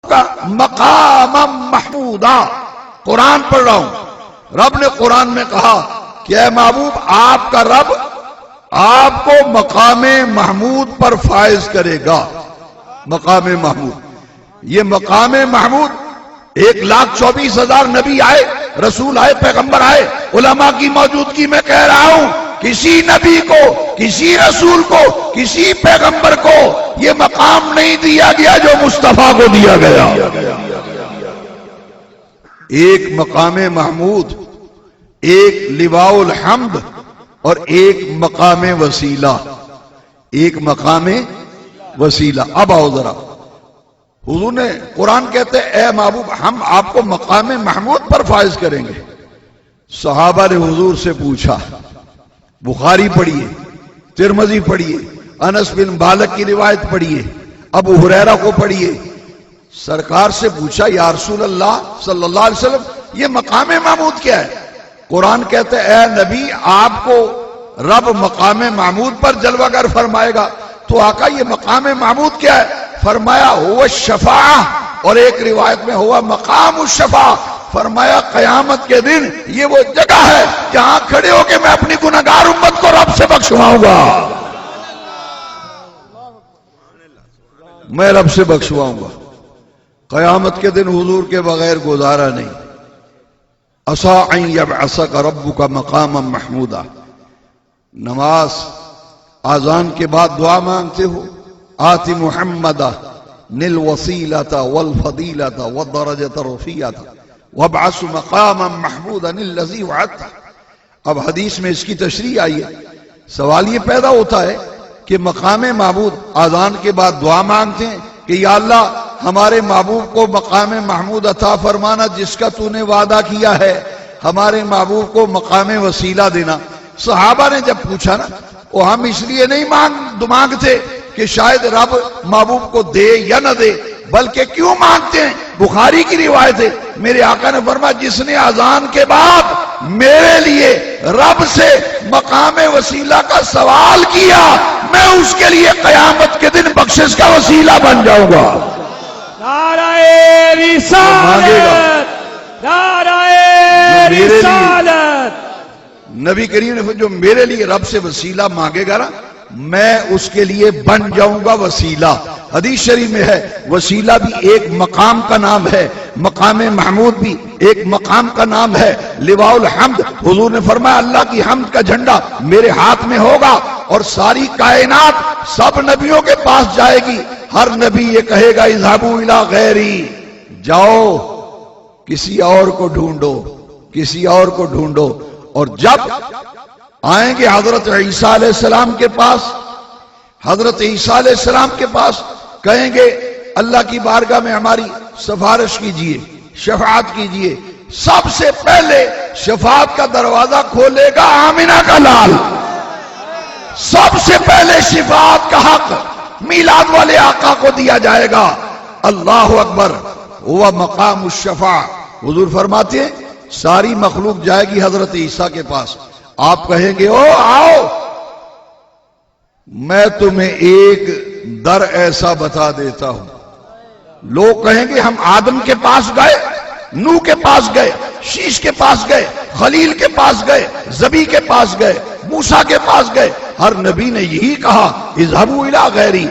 کا مقام محمودا، قرآن پڑھ رہا ہوں، رب نے قرآن میں کہا کہ اے محبوب آپ کا رب آپ کو مقام محمود پر فائز کرے گا۔ مقام محمود، یہ مقام محمود 1,24,000 نبی آئے، رسول آئے، پیغمبر آئے، علماء کی موجودگی میں کہہ رہا ہوں کسی نبی کو، کسی رسول کو، کسی پیغمبر کو یہ مقام نہیں دیا گیا جو مصطفیٰ کو دیا گیا۔ ایک مقام محمود، ایک لواء الحمد اور ایک مقام وسیلہ، ایک مقام وسیلہ۔ اب آؤ ذرا، حضور نے قرآن کہتے اے محبوب ہم آپ کو مقام محمود پر فائز کریں گے۔ صحابہ نے حضور سے پوچھا، بخاری پڑھیے، ترمذی پڑھیے، انس بن مالک کی روایت پڑھیے، ابو ہریرہ کو پڑھیے، سرکار سے پوچھا یا رسول اللہ صلی اللہ علیہ وسلم یہ مقام محمود کیا ہے؟ قرآن کہتے اے نبی آپ کو رب مقام محمود پر جلوہ گر فرمائے گا۔ تو آقا یہ مقام محمود کیا ہے؟ فرمایا ہوا الشفاعہ، اور ایک روایت میں ہوا مقام الشفاعہ، فرمایا قیامت کے دن یہ وہ جگہ ہے جہاں کھڑے ہو کے میں اپنی گناہگار امت کو رب سے بخشواؤں گا، میں رب سے بخشواؤں گا۔ قیامت کے دن حضور کے بغیر گزارا نہیں۔ عسیٰ ان یبعثک ربک مقاما محمودا، نماز آذان کے بعد دعا مانگتے ہو، آت محمدہ نل وسیلۃ والفضیلۃ والدرجۃ الرفیعۃ وابعث مقاما محمودا الذی وعدتہ۔ اب حدیث میں اس کی تشریح آئی ہے۔ سوال یہ پیدا ہوتا ہے کہ مقام معبود آذان کے بعد دعا مانگتے ہیں کہ یا اللہ ہمارے محبوب کو مقام محمود عطا فرمانا جس کا تو نے وعدہ کیا ہے، ہمارے محبوب کو مقام وسیلہ دینا۔ صحابہ نے جب پوچھا نا، وہ ہم اس لیے نہیں مانگتے کہ شاید رب محبوب کو دے یا نہ دے، بلکہ کیوں مانگتے ہیں؟ بخاری کی روایت ہے، میرے آقا نے فرمایا جس نے اذان کے بعد میرے لیے رب سے مقام وسیلہ کا سوال کیا، میں اس کے لیے قیامت کے دن بخشش کا وسیلہ بن جاؤں گا۔ نعرہ رسالت، نعرہ رسالت۔ نبی کریم نے جو میرے لیے رب سے وسیلہ مانگے گا نا، میں اس کے لیے بن جاؤں گا وسیلہ۔ حدیث شریف میں ہے وسیلہ بھی ایک مقام کا نام ہے، مقام محمود بھی ایک مقام کا نام ہے۔ لواء الحمد، حضور نے فرمایا اللہ کی حمد کا جھنڈا میرے ہاتھ میں ہوگا اور ساری کائنات سب نبیوں کے پاس جائے گی، ہر نبی یہ کہے گا اذهبوا الی غیری، جاؤ کسی اور کو ڈھونڈو، کسی اور کو ڈھونڈو۔ اور جب آئیں گے حضرت عیسیٰ علیہ السلام کے پاس، حضرت عیسیٰ علیہ السلام کے پاس کہیں گے اللہ کی بارگاہ میں ہماری سفارش کیجئے، شفاعت کیجئے۔ سب سے پہلے شفاعت کا دروازہ کھولے گا آمنہ کا لال، سب سے پہلے شفاعت کا حق میلاد والے آقا کو دیا جائے گا۔ اللہ اکبر، وہ مقام الشفاع۔ حضور فرماتے ہیں ساری مخلوق جائے گی حضرت عیسیٰ کے پاس، آپ کہیں گے او آؤ، میں تمہیں ایک در ایسا بتا دیتا ہوں۔ لوگ کہیں گے ہم آدم کے پاس گئے، نوح کے پاس گئے، شیش کے پاس گئے، خلیل کے پاس گئے، زبی کے پاس گئے، موسیٰ کے پاس گئے، ہر نبی نے یہی کہا اذهبوا الی غیری۔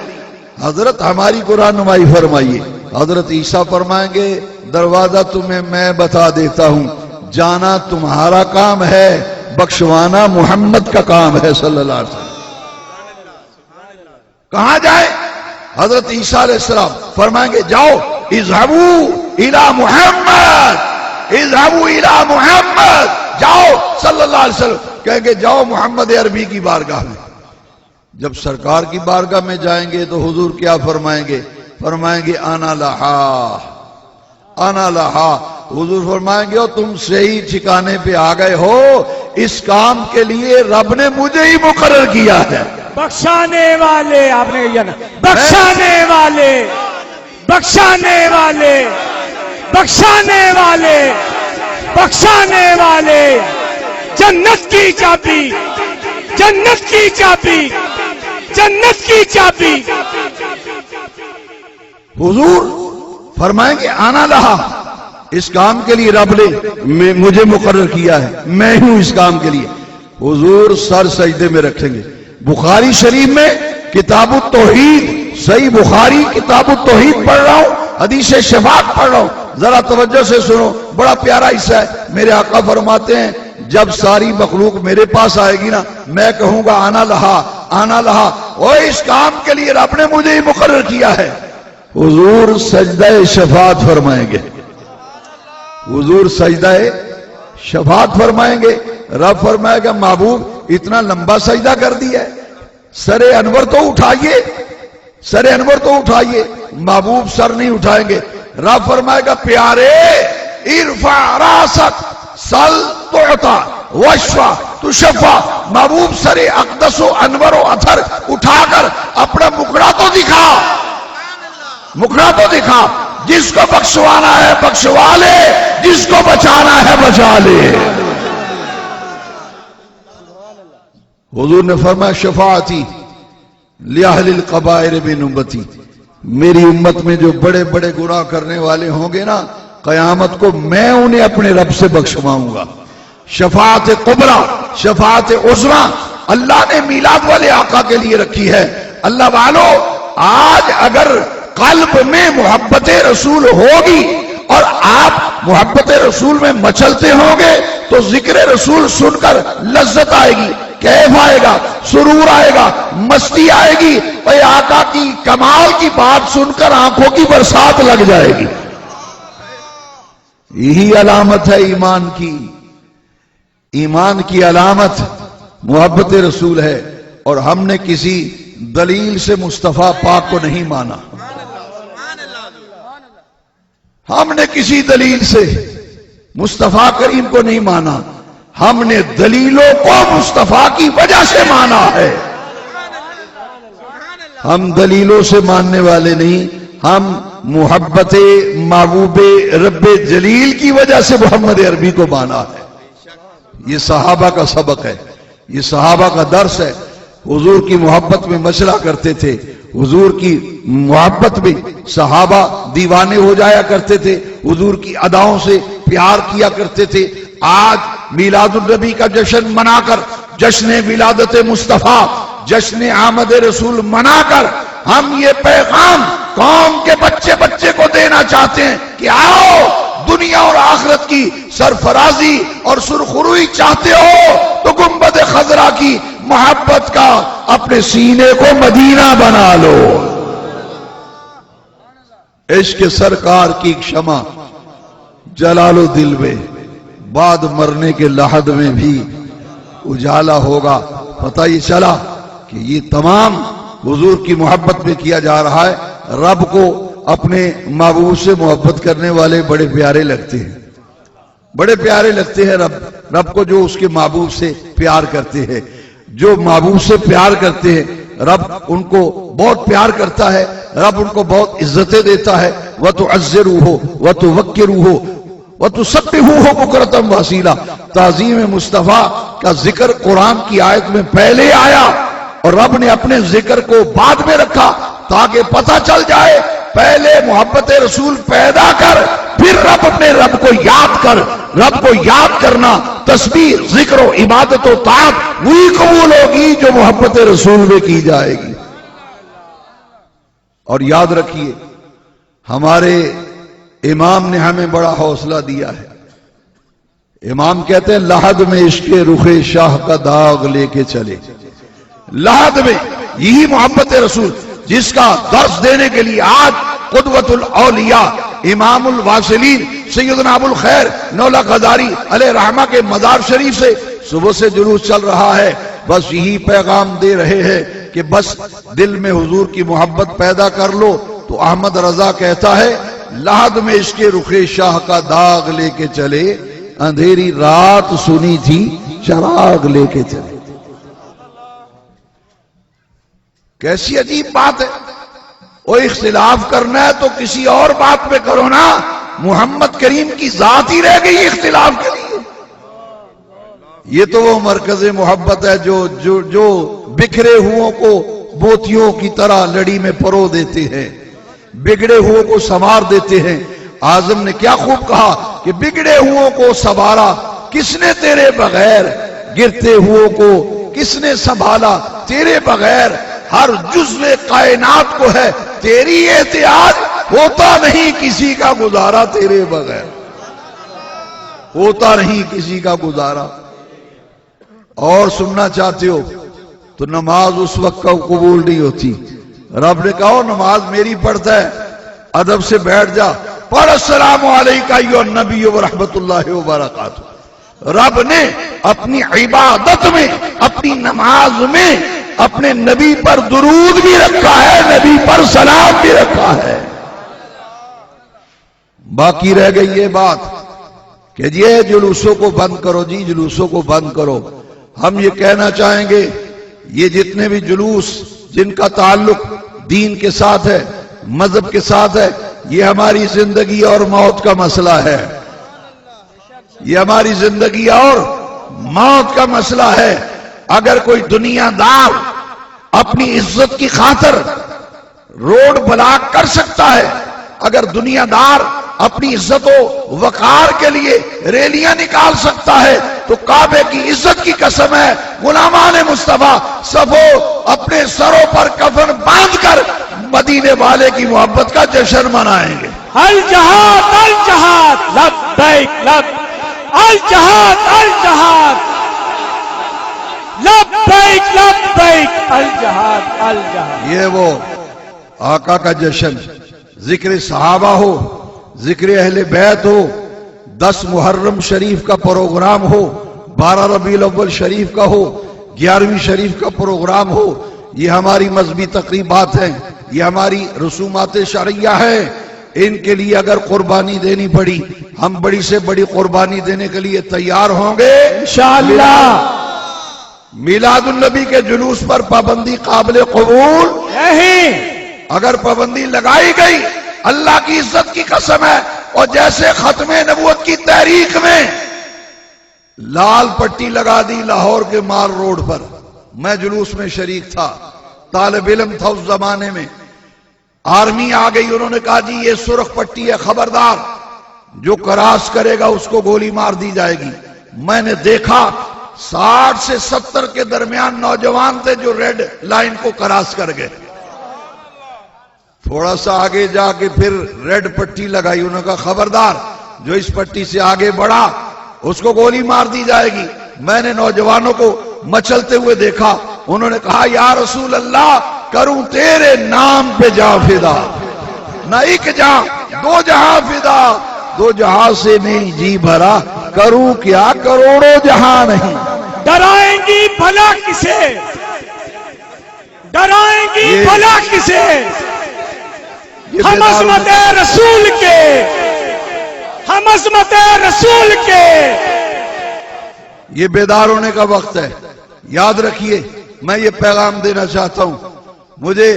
حضرت ہماری کو رہنمائی فرمائیے۔ حضرت عیسیٰ فرمائیں گے دروازہ تمہیں میں بتا دیتا ہوں، جانا تمہارا کام ہے، بخشوانا محمد کا کام ہے صلی اللہ علیہ وسلم۔ کہاں جائے؟ حضرت عیسیٰ علیہ السلام فرمائیں گے جاؤ اذهبوا الی محمد، اذهبوا الی محمد، جاؤ صلی اللہ علیہ وسلم، کہیں گے جاؤ محمد عربی کی بارگاہ میں۔ جب سرکار کی بارگاہ میں جائیں گے تو حضور کیا فرمائیں گے؟ فرمائیں گے انا لہا، انا لہا۔ حضور فرمائیں گے تم صحیح ٹھکانے پہ آ گئے ہو، اس کام کے لیے رب نے مجھے ہی مقرر کیا ہے۔ بخشانے والے، آپ نے یہ نا بخشانے والے، بخشانے والے، بخشانے والے، بخشانے والے، جنت کی چابی، جنت کی چابی، جنت کی چابی۔ حضور فرمائیں گے آنا لہا، اس کام کے لیے رب نے مجھے مقرر کیا ہے، میں ہوں اس کام کے لیے. حضور سر سجدے میں رکھیں گے. بخاری شریف میں کتاب التوحید، صحیح بخاری کتاب التوحید پڑھ رہا ہوں، حدیث شفاعت پڑھ رہا ہوں، ذرا توجہ سے سنو، بڑا پیارا حصہ ہے. میرے آقا فرماتے ہیں جب ساری مخلوق میرے پاس آئے گی نا، میں کہوں گا آنا لہا آنا لہا، اور اس کام کے لیے رب نے مجھے ہی مقرر کیا ہے. حضور سجدہ شفاعت فرمائیں گے، حضور سجدہ شفاعت فرمائیں گے. رب فرمائے گا محبوب اتنا لمبا سجدہ کر دیا ہے، سر انور تو اٹھائیے، سر انور تو اٹھائیے. محبوب سر نہیں اٹھائیں گے. رب فرمائے گا پیارے ارفع راسک سل تعطا واشفع تشفع. محبوب سر اقدس و انور و اثر اٹھا کر اپنا مکڑا تو دکھا، مکڑا تو دکھا. جس کو بخشوانا ہے بخشوا لے، جس کو بچانا ہے بچا لے. حضور نے فرمایا شفاعتی لأہل القبائر من امتی، میری امت میں جو بڑے بڑے گناہ کرنے والے ہوں گے نا، قیامت کو میں انہیں اپنے رب سے بخشواؤں گا. شفاعت قبرا، شفاعت عظما اللہ نے میلاد والے آقا کے لیے رکھی ہے. اللہ والو آج اگر قلب میں محبت رسول ہوگی اور آپ محبت رسول میں مچلتے ہوں گے تو ذکر رسول سن کر لذت آئے گی، کیف آئے گا، سرور آئے گا، مستی آئے گی، اور آقا کی کمال کی بات سن کر آنکھوں کی برسات لگ جائے گی. یہی علامت ہے ایمان کی. ایمان کی علامت محبت رسول ہے. اور ہم نے کسی دلیل سے مصطفیٰ پاک کو نہیں مانا، ہم نے کسی دلیل سے مصطفیٰ کریم کو نہیں مانا، ہم نے دلیلوں کو مصطفیٰ کی وجہ سے مانا ہے. ہم دلیلوں سے ماننے والے نہیں، ہم محبت محبوب رب جلیل کی وجہ سے محمد عربی کو مانا ہے. یہ صحابہ کا سبق ہے، یہ صحابہ کا درس ہے. حضور کی محبت میں مشورہ کرتے تھے، حضور کی محبت میں صحابہ دیوانے ہو جایا کرتے تھے، حضور کی اداؤں سے پیار کیا کرتے تھے. آج میلاد النبی کا جشن منا کر، جشن ولادت مصطفیٰ، جشن آمد رسول منا کر ہم یہ پیغام قوم کے بچے بچے کو دینا چاہتے ہیں کہ آؤ دنیا اور آخرت کی سرفرازی اور سرخروئی چاہتے ہو تو گنبد خضرا کی محبت کا اپنے سینے کو مدینہ بنا لو. عشق سرکار کی شمع جلالو دل میں، بعد مرنے کے لحد میں بھی اجالا ہوگا. پتہ یہ چلا کہ یہ تمام حضور کی محبت میں کیا جا رہا ہے. رب کو اپنے محبوب سے محبت کرنے والے بڑے پیارے لگتے ہیں، بڑے پیارے لگتے ہیں رب کو جو اس کے محبوب سے پیار کرتے ہیں. جو محبوب سے پیار کرتے ہیں رب ان کو بہت پیار کرتا ہے، رب ان کو بہت عزتیں دیتا ہے. وَتُعَزِّرُوهُ وَتُوَقِّرُوهُ وَتُسَبِّحُوهُ بُكْرَةً وَأَصِيلًا. تعظیم مصطفیٰ کا ذکر قرآن کی آیت میں پہلے آیا اور رب نے اپنے ذکر کو بعد میں رکھا تاکہ پتہ چل جائے پہلے محبت رسول پیدا کر، پھر رب اپنے رب کو یاد کر. رب کو یاد کرنا، تسبیح، ذکر و عبادت و طاعت وہی قبول ہوگی جو محبت رسول میں کی جائے گی. اور یاد رکھیے ہمارے امام نے ہمیں بڑا حوصلہ دیا ہے. امام کہتے ہیں لحد میں عشق رخ شاہ کا داغ لے کے چلے. لحد میں یہی محبت رسول جس کا درس دینے کے لیے آج قدوۃ الاولیاء امام الواصلین سیدنا ابو الخیر نولا غزاری علیہ رحمہ کے مزار شریف سے صبح سے جلوس چل رہا ہے. بس یہی پیغام دے رہے ہیں کہ بس دل میں حضور کی محبت پیدا کر لو. تو احمد رضا کہتا ہے لحد میں عشق رخ شاہ کا داغ لے کے چلے، اندھیری رات سنی تھی چراغ لے کے چلے. کیسی عجیب بات ہے. وہ اختلاف کرنا ہے تو کسی اور بات پہ کرو نا، محمد کریم کی ذات ہی رہ گئی اختلاف کے لیے. یہ تو وہ مرکز محبت ہے جو بکھرے ہوں کو موتیوں کی طرح لڑی میں پرو دیتے ہیں. بگڑے ہوئے کو سنوار دیتے ہیں. اعظم نے کیا خوب کہا کہ بگڑے ہوئے کو سنوارا کس نے تیرے بغیر، گرتے ہوئے کو کس نے سنبھالا تیرے بغیر، ہر جزو کائنات کو ہے تیری احتیاط، ہوتا نہیں کسی کا گزارا تیرے بغیر، ہوتا نہیں کسی کا گزارا. اور سننا چاہتے ہو تو نماز اس وقت کا قبول نہیں ہوتی. رب نے کہا نماز میری پڑھتا ہے، ادب سے بیٹھ جا، پڑھ السلام علیکہ ایھا النبی ورحمۃ اللہ وبرکاتہ. رب نے اپنی عبادت میں، اپنی نماز میں اپنے نبی پر درود بھی رکھا ہے، نبی پر سلام بھی رکھا ہے. باقی رہ گئی یہ بات کہ یہ جلوسوں کو بند کرو، جی جلوسوں کو بند کرو. ہم یہ کہنا چاہیں گے یہ جتنے بھی جلوس جن کا تعلق دین کے ساتھ ہے، مذہب کے ساتھ ہے، یہ ہماری زندگی اور موت کا مسئلہ ہے. یہ ہماری زندگی اور موت کا مسئلہ ہے. اگر کوئی دنیا دار اپنی عزت کی خاطر روڈ بلاک کر سکتا ہے، اگر دنیا دار اپنی عزت و وقار کے لیے ریلیاں نکال سکتا ہے، تو کعبے کی عزت کی قسم ہے غلامان مصطفیٰ سبو اپنے سروں پر کفن باندھ کر مدینے والے کی محبت کا جشن منائیں گے. الجہاد الجہاد لبیک لب الجہاد الجہاد لبیک لبیک الجہاد الجہاد. یہ وہ آقا کا جشن، ذکر صحابہ ہو، ذکر اہل بیت ہو، 10 محرم شریف کا پروگرام ہو، 12 ربیع الاول شریف کا ہو، 11ویں شریف کا پروگرام ہو، یہ ہماری مذہبی تقریبات ہیں، یہ ہماری رسومات شرعیہ ہیں. ان کے لیے اگر قربانی دینی پڑی، ہم بڑی سے بڑی قربانی دینے کے لیے تیار ہوں گے انشاءاللہ. میلاد النبی کے جلوس پر پابندی قابل قبول نہیں. اگر پابندی لگائی گئی، اللہ کی عزت کی قسم ہے، اور جیسے ختم نبوت کی تحریک میں لال پٹی لگا دی لاہور کے مال روڈ پر، میں جلوس میں شریک تھا، طالب علم تھا اس زمانے میں. آرمی آ گئی، انہوں نے کہا جی یہ سرخ پٹی ہے، خبردار جو کراس کرے گا اس کو گولی مار دی جائے گی. میں نے دیکھا 60 سے 70 کے درمیان نوجوان تھے جو ریڈ لائن کو کراس کر گئے. تھوڑا سا آگے جا کے پھر ریڈ پٹی لگائی، انہوں نے کہا خبردار جو اس پٹی سے آگے بڑھا اس کو گولی مار دی جائے گی. میں نے نوجوانوں کو مچلتے ہوئے دیکھا، انہوں نے کہا یا رسول اللہ کروں تیرے نام پہ جاں فدا، نہ ایک جاں 2 جہاں فدا، 2 جہاں سے نہیں جی بھرا، کروں کیا کروڑوں جہاں نہیں. ڈرائیں گی بھلا کسے، ڈرائیں گی بھلا کسے، ہم عظمت رسول کے، ہم عظمت رسول کے. یہ بیدار ہونے کا وقت ہے. یاد رکھیے میں یہ پیغام دینا چاہتا ہوں. مجھے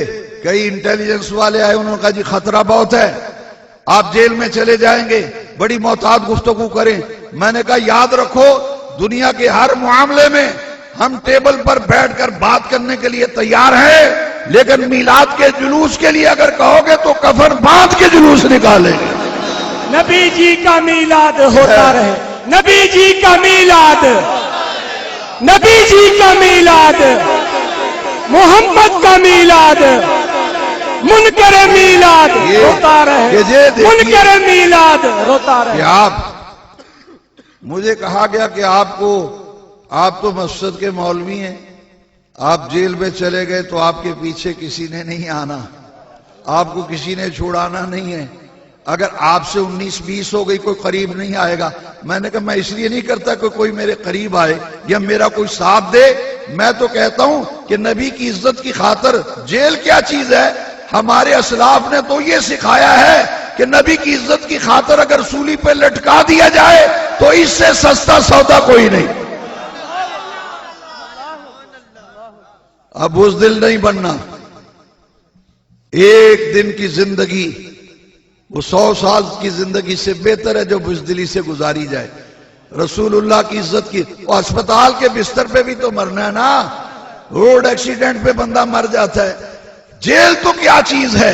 کئی انٹیلیجنس والے آئے، انہوں نے کہا جی خطرہ بہت ہے، آپ جیل میں چلے جائیں گے، بڑی محتاط گفتگو کریں. میں نے کہا یاد رکھو دنیا کے ہر معاملے میں ہم ٹیبل پر بیٹھ کر بات کرنے کے لیے تیار ہیں، لیکن میلاد کے جلوس کے لیے اگر کہو گے تو کفن باندھ کے جلوس نکالیں گے. نبی جی کا میلاد ہوتا رہے، نبی جی کا میلاد، نبی جی کا میلاد، محمد کا میلاد، منکر میلاد روتا رہے، منکر میلاد روتا رہے. کہ آپ مجھے کہا گیا کہ آپ تو مسجد کے مولوی ہیں، آپ جیل میں چلے گئے تو آپ کے پیچھے کسی نے نہیں آنا، آپ کو کسی نے چھوڑانا نہیں ہے، اگر آپ سے 19-20 ہو گئی کوئی قریب نہیں آئے گا. میں نے کہا میں اس لیے نہیں کرتا کہ کوئی میرے قریب آئے یا میرا کوئی ساتھ دے، میں تو کہتا ہوں کہ نبی کی عزت کی خاطر جیل کیا چیز ہے. ہمارے اسلاف نے تو یہ سکھایا ہے کہ نبی کی عزت کی خاطر اگر سولی پہ لٹکا دیا جائے تو اس سے سستا سودا کوئی نہیں. اب بزدل نہیں بننا. ایک دن کی زندگی وہ 100 سال کی زندگی سے بہتر ہے جو بزدلی سے گزاری جائے. رسول اللہ کی عزت کی، وہ اسپتال کے بستر پہ بھی تو مرنا ہے نا، روڈ ایکسیڈنٹ پہ بندہ مر جاتا ہے. جیل تو کیا چیز ہے،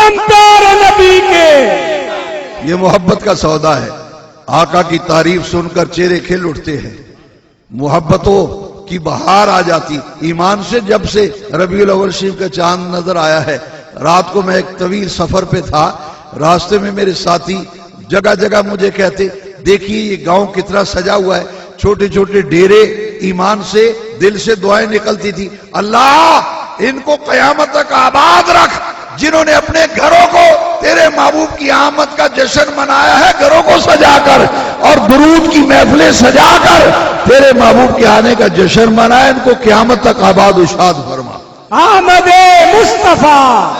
ہم پیارے نبی کے. یہ محبت کا سودا ہے. آقا کی تعریف سن کر چہرے کھل اٹھتے ہیں, محبتوں کی بہار آ جاتی. ایمان سے جب سے ربیع الاول شریف کا چاند نظر آیا ہے. رات کو میں ایک طویل سفر پہ تھا, راستے میں میرے ساتھی جگہ جگہ مجھے کہتے دیکھیے یہ گاؤں کتنا سجا ہوا ہے, چھوٹے چھوٹے ڈیرے. ایمان سے دل سے دعائیں نکلتی تھی, اللہ ان کو قیامت تک آباد رکھ. جنہوں نے اپنے گھروں کو تیرے محبوب کی آمد کا جشن منایا ہے, گھروں کو سجا کر اور درود کی محفلیں سجا کر تیرے محبوب کے آنے کا جشن منایا, ان کو قیامت تک آباد و شاد فرما. آمد مصطفیٰ,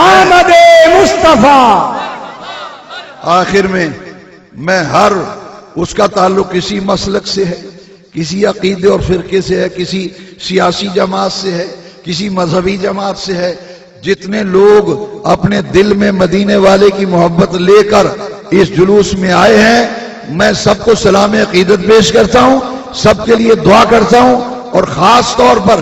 آمد مصطفیٰ. آخر میں ہر اس کا تعلق کسی مسلک سے ہے, کسی عقیدے اور فرقے سے ہے, کسی سیاسی جماعت سے ہے, کسی مذہبی جماعت سے ہے. جتنے لوگ اپنے دل میں مدینے والے کی محبت لے کر اس جلوس میں آئے ہیں, میں سب کو سلام عقیدت پیش کرتا ہوں, سب کے لیے دعا کرتا ہوں. اور خاص طور پر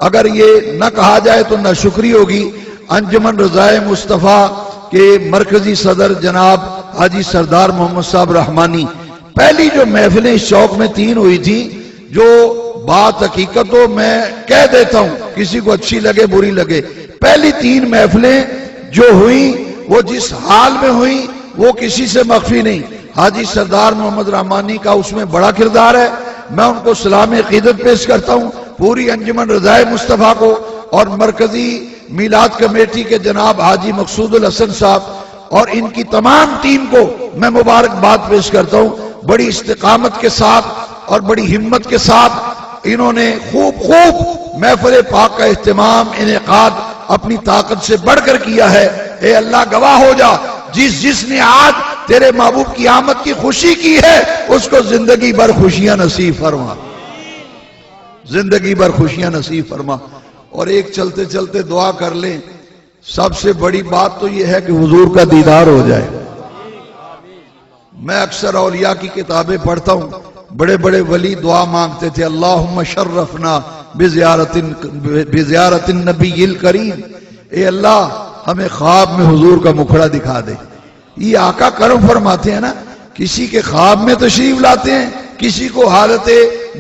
اگر یہ نہ کہا جائے تو ناشکری ہوگی, انجمن رضائے مصطفیٰ کے مرکزی صدر جناب حاجی سردار محمد صاحب رحمانی, پہلی جو محفلیں اس چوک میں 3 ہوئی تھی, جو بات حقیقت تو میں کہہ دیتا ہوں, کسی کو اچھی لگے بری لگے, پہلی 3 محفلیں جو ہوئیں وہ جس حال میں ہوئیں وہ کسی سے مخفی نہیں. حاجی سردار محمد رحمانی کا اس میں بڑا کردار ہے, میں ان کو سلام عقیدت پیش کرتا ہوں, پوری انجمن رضائے مصطفیٰ کو اور مرکزی میلاد کمیٹی کے جناب حاجی مقصود الحسن صاحب اور ان کی تمام ٹیم کو میں مبارکباد پیش کرتا ہوں. بڑی استقامت کے ساتھ اور بڑی ہمت کے ساتھ انہوں نے خوب محفل پاک کا اہتمام انعقاد اپنی طاقت سے بڑھ کر کیا ہے. اے اللہ گواہ ہو جا, جس نے آج تیرے محبوب کی آمد کی خوشی کی ہے اس کو زندگی بھر خوشیاں نصیب فرما, زندگی بھر خوشیاں نصیب فرما. اور ایک چلتے چلتے دعا کر لیں, سب سے بڑی بات تو یہ ہے کہ حضور کا دیدار ہو جائے. میں اکثر اولیاء کی کتابیں پڑھتا ہوں, بڑے بڑے ولی دعا مانگتے تھے, اللہم شرفنا بزیارت النبی الکریم, اے اللہ ہمیں خواب میں حضور کا مکھڑا دکھا دے. یہ آقا کرم فرماتے ہیں نا, کسی کے خواب میں تشریف لاتے ہیں, کسی کو حالت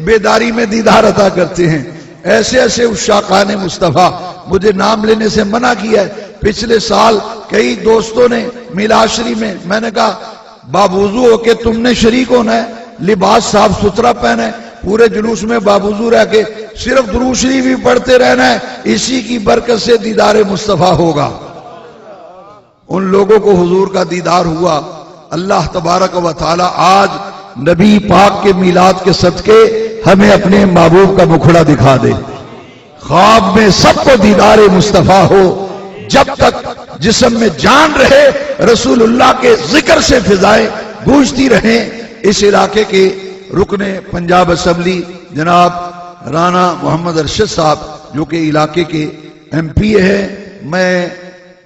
بیداری میں دیدار عطا کرتے ہیں. ایسے ایسے عشاقان مصطفیٰ, مجھے نام لینے سے منع کیا ہے. پچھلے سال کئی دوستوں نے میلاد شریف میں نے کہا بابوضو ہو کے تم نے شریک ہونا ہے, لباس صاف ستھرا پہنا ہے, پورے جلوس میں بابوضو رہ کے صرف درود شریف ہی پڑھتے رہنا ہے, اسی کی برکت سے دیدار مصطفیٰ ہوگا. ان لوگوں کو حضور کا دیدار ہوا. اللہ تبارک و تعالی آج نبی پاک کے میلاد کے صدقے ہمیں اپنے محبوب کا مکھڑا دکھا دے. خواب میں سب کو دیدار مصطفیٰ ہو, جب تک جسم میں جان رہے رسول اللہ کے ذکر سے فضائیں گونجتی رہیں. اس علاقے کے رکن پنجاب اسمبلی جناب رانا محمد ارشد صاحب جو کہ علاقے کے ایم پی ہیں, میں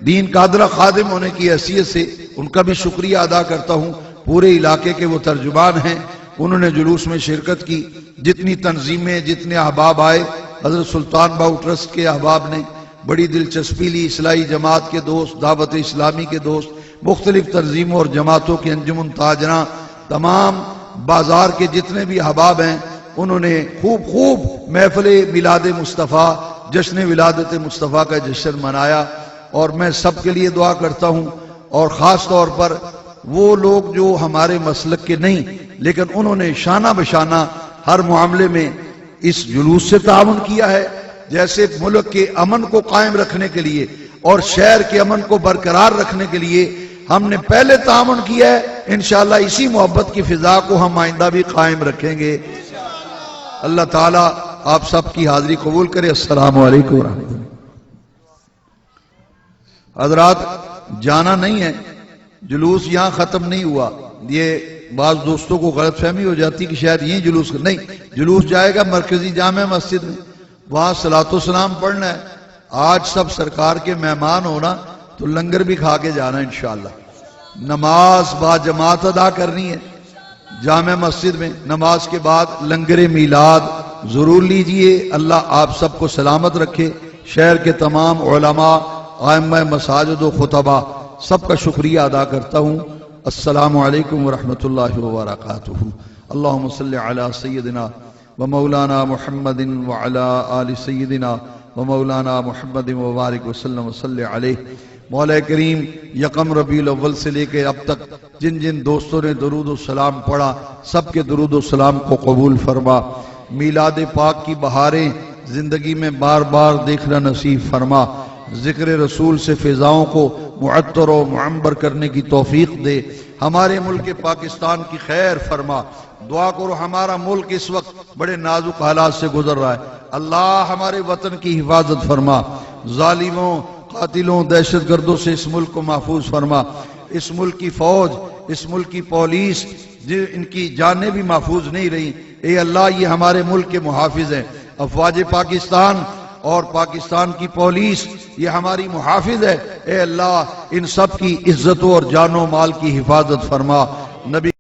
دین قادرہ خادم ہونے کی حیثیت سے ان کا بھی شکریہ ادا کرتا ہوں. پورے علاقے کے وہ ترجمان ہیں, انہوں نے جلوس میں شرکت کی. جتنی تنظیمیں, جتنے احباب آئے, حضرت سلطان باؤ ٹرسٹ کے احباب نے بڑی دلچسپی لی, اصلاحی جماعت کے دوست, دعوت اسلامی کے دوست, مختلف تنظیموں اور جماعتوں کے انجمن تاجراں, تمام بازار کے جتنے بھی احباب ہیں, انہوں نے خوب محفل میلاد مصطفیٰ, جشن ولادت مصطفیٰ کا جشن منایا. اور میں سب کے لیے دعا کرتا ہوں, اور خاص طور پر وہ لوگ جو ہمارے مسلک کے نہیں لیکن انہوں نے شانہ بشانہ ہر معاملے میں اس جلوس سے تعاون کیا ہے. جیسے ملک کے امن کو قائم رکھنے کے لیے اور شہر کے امن کو برقرار رکھنے کے لیے ہم نے پہلے تعاون کیا ہے, انشاءاللہ اسی محبت کی فضا کو ہم آئندہ بھی قائم رکھیں گے. اللہ تعالیٰ آپ سب کی حاضری قبول کرے. السلام علیکم ورحمۃ اللہ. حضرات جانا نہیں ہے, جلوس یہاں ختم نہیں ہوا. یہ بعض دوستوں کو غلط فہمی ہو جاتی کہ شاید یہی جلوس نہیں, جلوس جائے گا مرکزی جامع مسجد میں, وہاں صلاۃ و سلام پڑھنا ہے. آج سب سرکار کے مہمان ہونا تو لنگر بھی کھا کے جانا انشاءاللہ. نماز با جماعت ادا کرنی ہے جامع مسجد میں, نماز کے بعد لنگر میلاد ضرور لیجئے. اللہ آپ سب کو سلامت رکھے. شہر کے تمام علماء ائمہ مساجد و خطبہ سب کا شکریہ ادا کرتا ہوں. السلام علیکم ورحمۃ اللہ وبرکاتہ. اللہم صلی علی سیدنا و مولانا محمد وعلی آل سیدنا و مولانا محمد وبارک وسلم وصلی علیہ. مولا کریم یکم ربیع الاول سے لے کے اب تک جن جن دوستوں نے درود و سلام پڑھا سب کے درود و سلام کو قبول فرما. میلاد پاک کی بہاریں زندگی میں بار بار دیکھنا نصیب فرما. ذکر رسول سے فضاؤں کو معطر و معمبر کرنے کی توفیق دے. ہمارے ملک پاکستان کی خیر فرما. دعا کرو ہمارا ملک اس وقت بڑے نازک حالات سے گزر رہا ہے. اللہ ہمارے وطن کی حفاظت فرما. ظالموں، قاتلوں، دہشت گردوں سے اس ملک کو محفوظ فرما. اس ملک کی فوج، اس ملک کی پولیس، ان کی جانیں بھی محفوظ نہیں رہی. اے اللہ یہ ہمارے ملک کے محافظ ہیں. افواج پاکستان اور پاکستان کی پولیس یہ ہماری محافظ ہے. اے اللہ ان سب کی عزتوں اور جان و مال کی حفاظت فرما. نبی